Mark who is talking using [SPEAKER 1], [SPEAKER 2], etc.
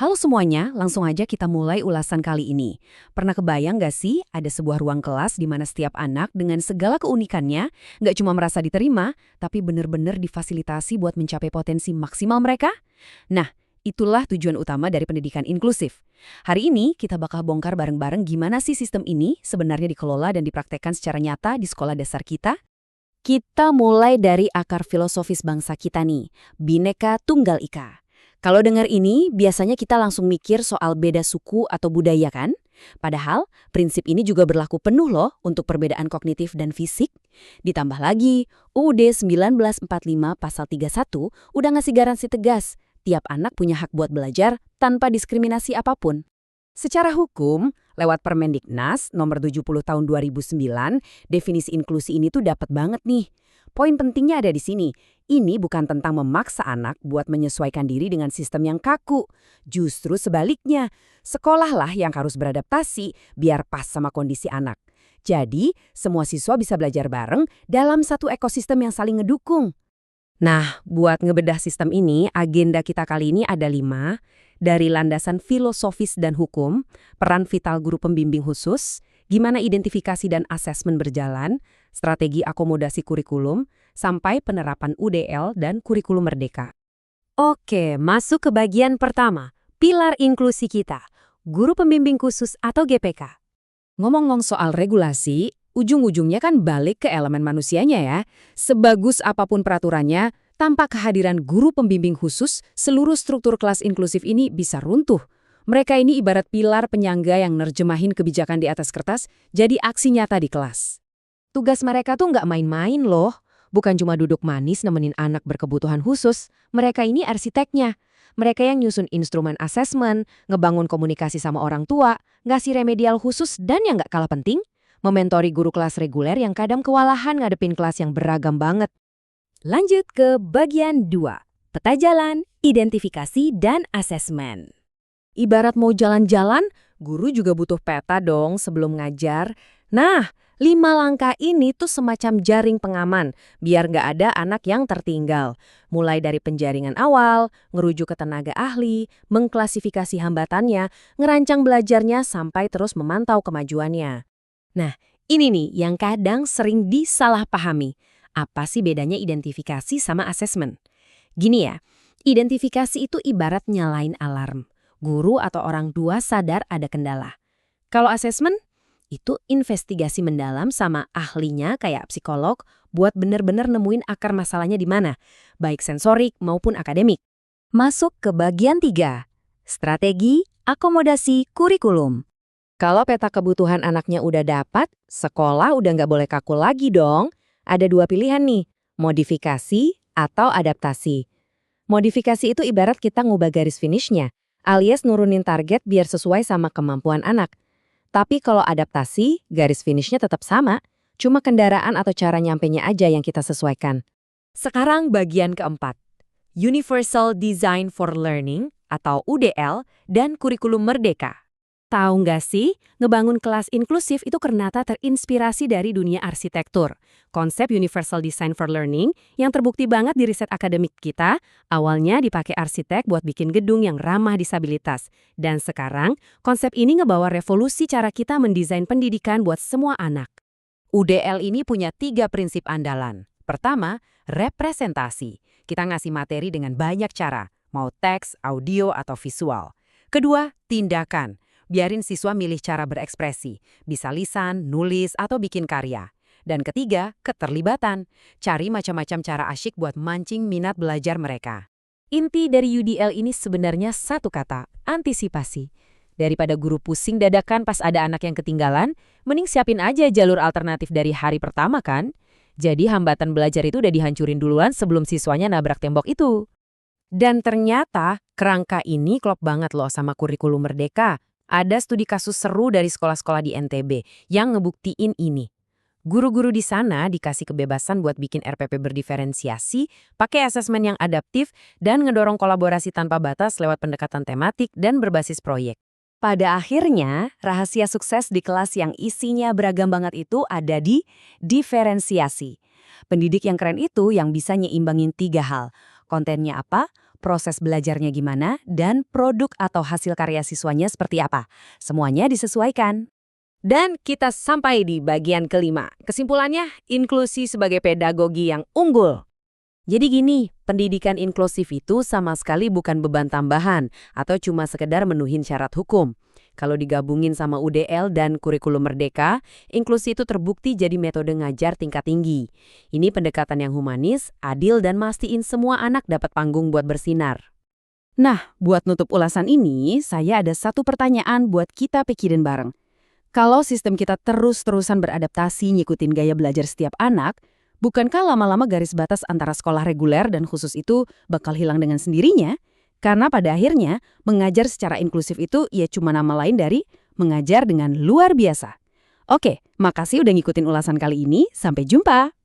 [SPEAKER 1] Halo semuanya, langsung aja kita mulai ulasan kali ini. Pernah kebayang nggak sih ada sebuah ruang kelas di mana setiap anak dengan segala keunikannya nggak cuma merasa diterima, tapi benar-benar difasilitasi buat mencapai potensi maksimal mereka? Nah, itulah tujuan utama dari pendidikan inklusif. Hari ini kita bakal bongkar bareng-bareng gimana sih sistem ini sebenarnya dikelola dan dipraktekkan secara nyata di sekolah dasar kita. Kita mulai dari akar filosofis bangsa kita nih, Bhinneka Tunggal Ika. Kalau dengar ini, biasanya kita langsung mikir soal beda suku atau budaya kan? Padahal, prinsip ini juga berlaku penuh loh untuk perbedaan kognitif dan fisik. Ditambah lagi, UUD 1945 pasal 31 udah ngasih garansi tegas, tiap anak punya hak buat belajar tanpa diskriminasi apapun. Secara hukum, lewat Permendiknas nomor 70 tahun 2009, definisi inklusi ini tuh dapat banget nih. Poin pentingnya ada di sini. Ini bukan tentang memaksa anak buat menyesuaikan diri dengan sistem yang kaku. Justru sebaliknya, sekolahlah yang harus beradaptasi biar pas sama kondisi anak. Jadi, semua siswa bisa belajar bareng dalam satu ekosistem yang saling ngedukung. Nah, buat ngebedah sistem ini, agenda kita kali ini ada 5, dari landasan filosofis dan hukum, peran vital guru pembimbing khusus, gimana identifikasi dan asesmen berjalan, strategi akomodasi kurikulum, sampai penerapan UDL dan kurikulum merdeka. Oke, masuk ke bagian pertama, pilar inklusi kita, guru pembimbing khusus atau GPK. Ngomong-ngomong soal regulasi, ujung-ujungnya kan balik ke elemen manusianya ya. Sebagus apapun peraturannya, tanpa kehadiran guru pembimbing khusus, seluruh struktur kelas inklusif ini bisa runtuh. Mereka ini ibarat pilar penyangga yang nerjemahin kebijakan di atas kertas jadi aksi nyata di kelas. Tugas mereka tuh nggak main-main loh. Bukan cuma duduk manis nemenin anak berkebutuhan khusus, mereka ini arsiteknya. Mereka yang nyusun instrumen asesmen, ngebangun komunikasi sama orang tua, ngasih remedial khusus, dan yang nggak kalah penting, mementori guru kelas reguler yang kadang kewalahan ngadepin kelas yang beragam banget. Lanjut ke bagian 2, peta jalan, identifikasi, dan asesmen. Ibarat mau jalan-jalan, guru juga butuh peta dong sebelum ngajar. Nah, 5 langkah ini tuh semacam jaring pengaman, biar nggak ada anak yang tertinggal. Mulai dari penjaringan awal, ngerujuk ke tenaga ahli, mengklasifikasi hambatannya, ngerancang belajarnya sampai terus memantau kemajuannya. Nah, ini nih yang kadang sering disalahpahami. Apa sih bedanya identifikasi sama asesmen? Gini ya, identifikasi itu ibarat nyalain alarm. Guru atau orang tua sadar ada kendala. Kalau asesmen, itu investigasi mendalam sama ahlinya kayak psikolog buat bener-bener nemuin akar masalahnya di mana, baik sensorik maupun akademik. Masuk ke bagian 3, strategi akomodasi kurikulum. Kalau peta kebutuhan anaknya udah dapat, sekolah udah nggak boleh kaku lagi dong. Ada 2 pilihan nih, modifikasi atau adaptasi. Modifikasi itu ibarat kita ngubah garis finishnya, alias nurunin target biar sesuai sama kemampuan anak. Tapi kalau adaptasi, garis finishnya tetap sama, cuma kendaraan atau cara nyampenya aja yang kita sesuaikan. Sekarang bagian keempat, Universal Design for Learning atau UDL dan kurikulum merdeka. Tahu nggak sih, ngebangun kelas inklusif itu ternyata terinspirasi dari dunia arsitektur. Konsep Universal Design for Learning yang terbukti banget di riset akademik kita, awalnya dipakai arsitek buat bikin gedung yang ramah disabilitas. Dan sekarang, konsep ini ngebawa revolusi cara kita mendesain pendidikan buat semua anak. UDL ini punya 3 prinsip andalan. Pertama, representasi. Kita ngasih materi dengan banyak cara, mau teks, audio, atau visual. Kedua, tindakan. Biarin siswa milih cara berekspresi, bisa lisan, nulis, atau bikin karya. Dan ketiga, keterlibatan. Cari macam-macam cara asyik buat mancing minat belajar mereka. Inti dari UDL ini sebenarnya satu kata, antisipasi. Daripada guru pusing dadakan pas ada anak yang ketinggalan, mending siapin aja jalur alternatif dari hari pertama kan? Jadi hambatan belajar itu udah dihancurin duluan sebelum siswanya nabrak tembok itu. Dan ternyata, kerangka ini klop banget loh sama kurikulum merdeka. Ada studi kasus seru dari sekolah-sekolah di NTB yang ngebuktiin ini. Guru-guru di sana dikasih kebebasan buat bikin RPP berdiferensiasi, pakai asesmen yang adaptif, dan ngedorong kolaborasi tanpa batas lewat pendekatan tematik dan berbasis proyek. Pada akhirnya, rahasia sukses di kelas yang isinya beragam banget itu ada di diferensiasi. Pendidik yang keren itu yang bisa nyimbangin 3 hal. Kontennya apa? proses belajarnya gimana, dan produk atau hasil karya siswanya seperti apa. Semuanya disesuaikan. Dan kita sampai di bagian kelima. Kesimpulannya, inklusi sebagai pedagogi yang unggul. Jadi gini, pendidikan inklusif itu sama sekali bukan beban tambahan atau cuma sekedar menuhin syarat hukum. Kalau digabungin sama UDL dan kurikulum merdeka, inklusi itu terbukti jadi metode ngajar tingkat tinggi. Ini pendekatan yang humanis, adil, dan mastiin semua anak dapat panggung buat bersinar. Nah, buat nutup ulasan ini, saya ada satu pertanyaan buat kita pikirin bareng. Kalau sistem kita terus-terusan beradaptasi ngikutin gaya belajar setiap anak, bukankah lama-lama garis batas antara sekolah reguler dan khusus itu bakal hilang dengan sendirinya? Karena pada akhirnya, mengajar secara inklusif itu ya cuma nama lain dari mengajar dengan luar biasa. Oke, makasih udah ngikutin ulasan kali ini. Sampai jumpa!